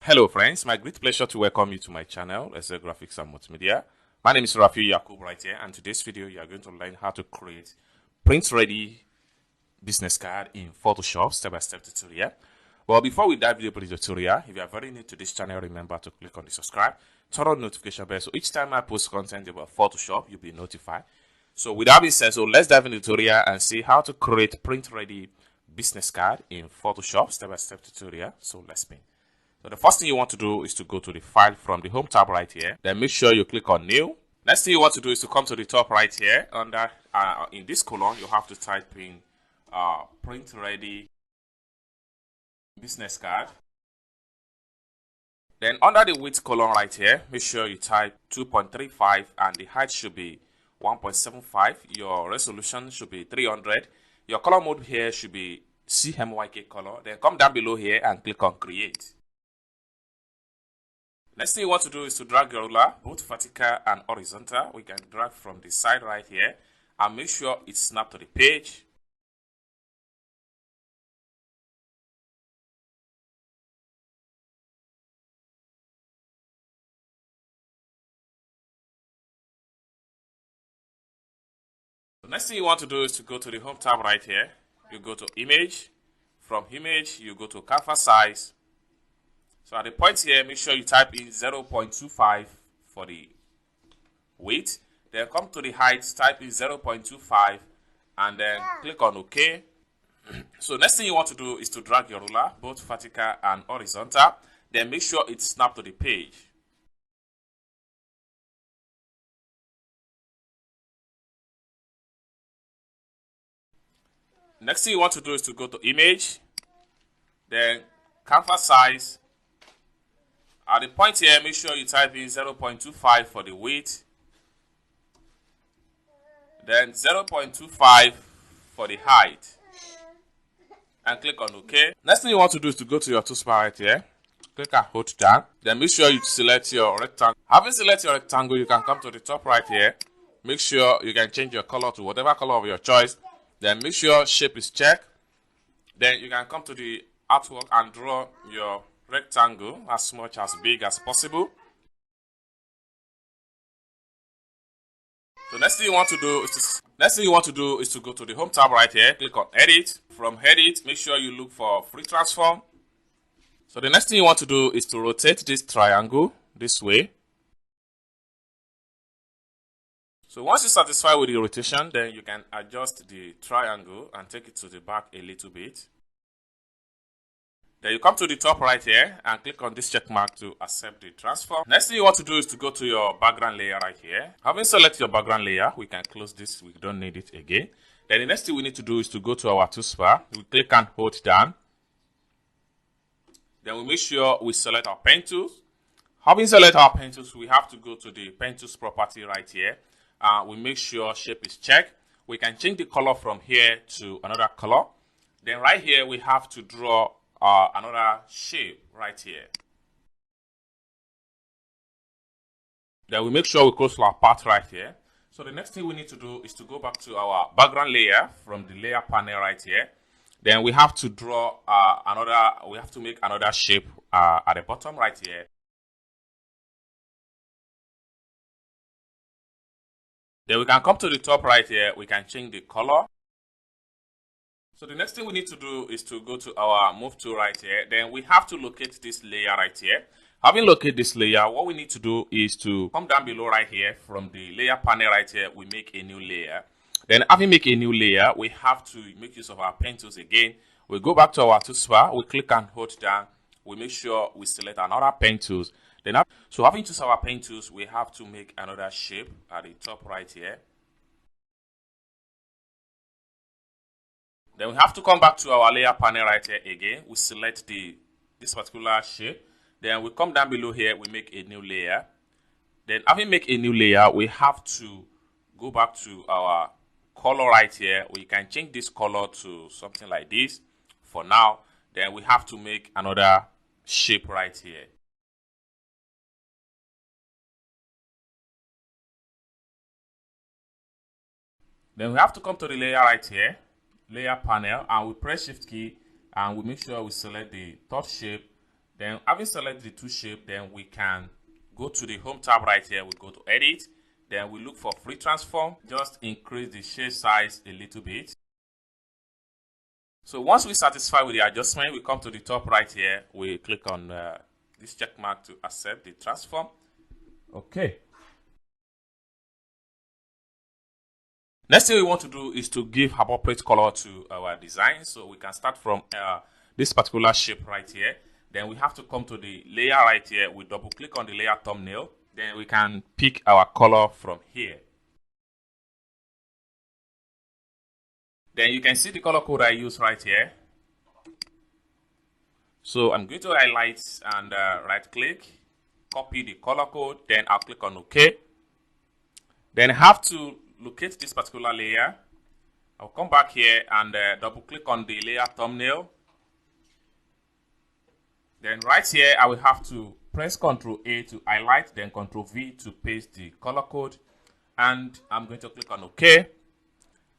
Hello friends, my great pleasure to welcome you to my channel, Excel Graphics and Multimedia. My name is Rafi Yakub right here, and today's video you are going to learn how to create print-ready business card in Photoshop step-by-step tutorial. Well, before we dive into the tutorial, if you are very new to this channel, remember to click on the subscribe, turn on the notification bell, so each time I post content about Photoshop, you'll be notified. So with that being said, let's dive into the tutorial and see how to create print-ready business card in Photoshop step-by-step tutorial. So let's begin. So the first thing you want to do is to go to the file from the home tab right here. Then make sure you click on new. Next thing you want to do is to come to the top right here. Under in this column, you have to type in print ready business card. Then under the width column right here, make sure you type 2.35 and the height should be 1.75. Your resolution should be 300. Your color mode here should be CMYK color. Then come down below here and click on create. Next thing you want to do is to drag your ruler, both vertical and horizontal. We can drag from the side right here and make sure it's snapped to the page. The next thing you want to do is to go to the home tab right here. You go to image. From image, you go to canvas size. So at the point here, make sure you type in 0.25 for the width. Then come to the height, type in 0.25 and then click on OK. So next thing you want to do is to drag your ruler, both vertical and horizontal. Then make sure it's snapped to the page. Next thing you want to do is to go to image, then canvas size. At the point here, make sure you type in 0.25 for the width, then 0.25 for the height, and click on OK. Next thing you want to do is to go to your toolbar right here, click and hold down, then make sure you select your rectangle. Having selected your rectangle, you can come to the top right here, make sure you can change your color to whatever color of your choice, then make sure shape is checked, then you can come to the artwork and draw your rectangle as much as big as possible. So next thing you want to do is to go to the home tab right here, click on edit. From edit, make sure you look for free transform. So the next thing you want to do is to rotate this triangle this way. So once you're satisfied with the rotation, then you can adjust the triangle and take it to the back a little bit. Then you come to the top right here and click on this check mark to accept the transform. Next thing you want to do is to go to your background layer right here. Having selected your background layer, we can close this. We don't need it again. Then the next thing we need to do is to go to our toolbar. We click and hold down. Then we make sure we select our pen tools. Having selected our pen tools, we have to go to the pen tools property right here. We make sure shape is checked. We can change the color from here to another color. Then right here, we have to draw another shape right here. Then we make sure we close our path right here. So the next thing we need to do is to go back to our background layer from the layer panel right here. Then we have to draw we have to make another shape at the bottom right here. Then we can come to the top right here. We can change the color. So the next thing we need to do is to go to our move tool right here. Then we have to locate this layer right here. Having located this layer, what we need to do is to come down below right here from the layer panel right here. We make a new layer. Then having make a new layer, we have to make use of our pen tools again. We go back to our toolbar. We click and hold down. We make sure we select another pen tools. Then so having choose our pen tools, we have to make another shape at the top right here. Then we have to come back to our layer panel right here again. We select this particular shape. Then we come down below here. We make a new layer. Then having make a new layer, we have to go back to our color right here. We can change this color to something like this for now. Then we have to make another shape right here. Then we have to come to the layer right here, layer panel, and we press shift key and we make sure we select the top shape. Then having selected the two shape, then we can go to the home tab right here. We go to edit. Then we look for free transform. Just increase the shape size a little bit. So once we satisfy with the adjustment, we come to the top right here. We click on this check mark to accept the transform. Okay. Next thing we want to do is to give appropriate color to our design. So we can start from this particular shape right here. Then we have to come to the layer right here. We double click on the layer thumbnail. Then we can pick our color from here. Then you can see the color code I use right here. So I'm going to highlight and right click, copy the color code. Then I'll click on OK. Then I have to locate this particular layer. I'll come back here and double click on the layer thumbnail. Then right here, I will have to press Ctrl A to highlight, then Ctrl V to paste the color code. And I'm going to click on OK.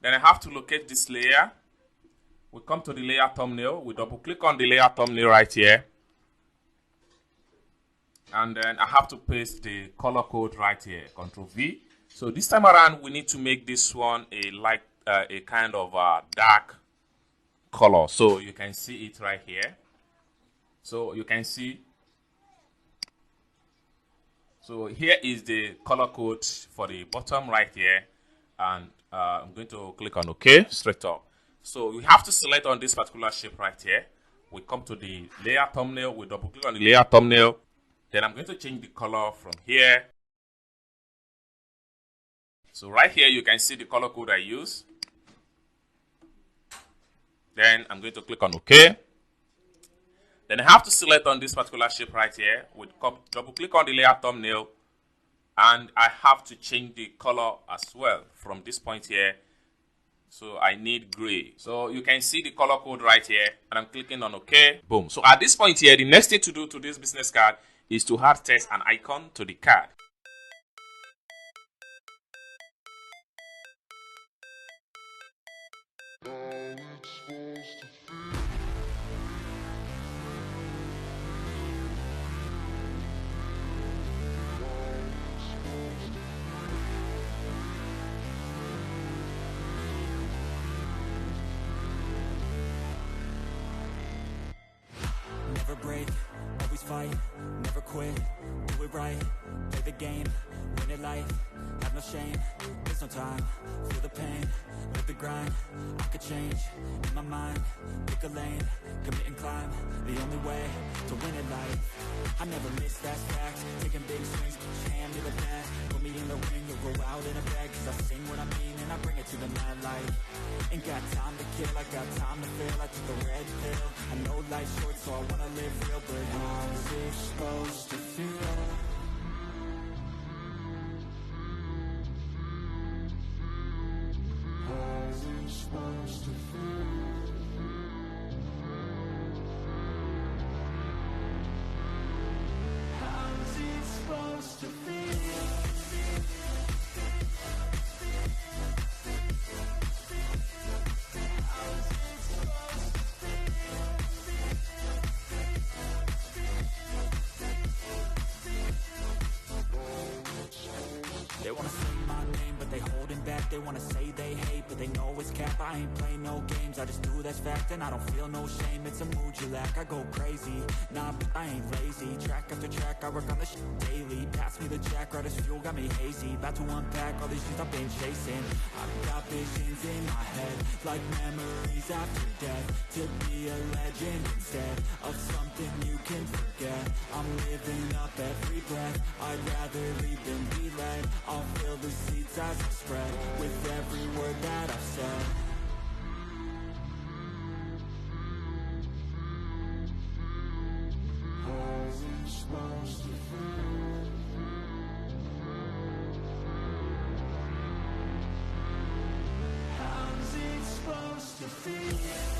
Then I have to locate this layer. We come to the layer thumbnail. We double click on the layer thumbnail right here. And then I have to paste the color code right here, Ctrl V. So this time around, we need to make this one a kind of dark color. So you can see it right here. So you can see. So here is the color code for the bottom right here. And I'm going to click on OK straight up. So we have to select on this particular shape right here. We come to the layer thumbnail. We double click on the layer thumbnail. Then I'm going to change the color from here. So right here, you can see the color code I use. Then I'm going to click on OK. Then I have to select on this particular shape right here. We double click on the layer thumbnail. And I have to change the color as well from this point here. So I need gray. So you can see the color code right here. And I'm clicking on OK. Boom. So at this point here, the next thing to do to this business card is to add text and icon to the card. Never break, always fight, never quit, do it right, play the game, win it life, have no shame, there's no time, feel the pain, live the grind, I could change, in my mind, pick a lane, commit and climb, the only way to win it life, I never miss, that's fact, taking big swings, put your hand to the bat, put me in the ring, you'll go out in a bag, cause I sing what I mean and I bring it to the mad light, ain't got time to kill, I got time to feel, I took a red pill, I know life's short so I wanna live real, but how's it supposed to feel? How's it supposed to feel? How's it supposed to feel? They wanna say my name, but they holding back. They wanna say they hate, but they know it's cap. I ain't play no games, I just do that's fact. And I don't feel no shame, it's a mood you lack. I go crazy, nah, but I ain't lazy. Track after track, I work on the shit daily. Pass me the jack, right as fuel, got me hazy. About to unpack all these things I've been chasing. I've got visions in my head, like memories after death. To be a legend instead of something you can forget. I'm living up every breath, I'd rather lead than be led. I'll fill the seats as I spread with every word that I've said. How's it supposed to feel? How's it supposed to feel?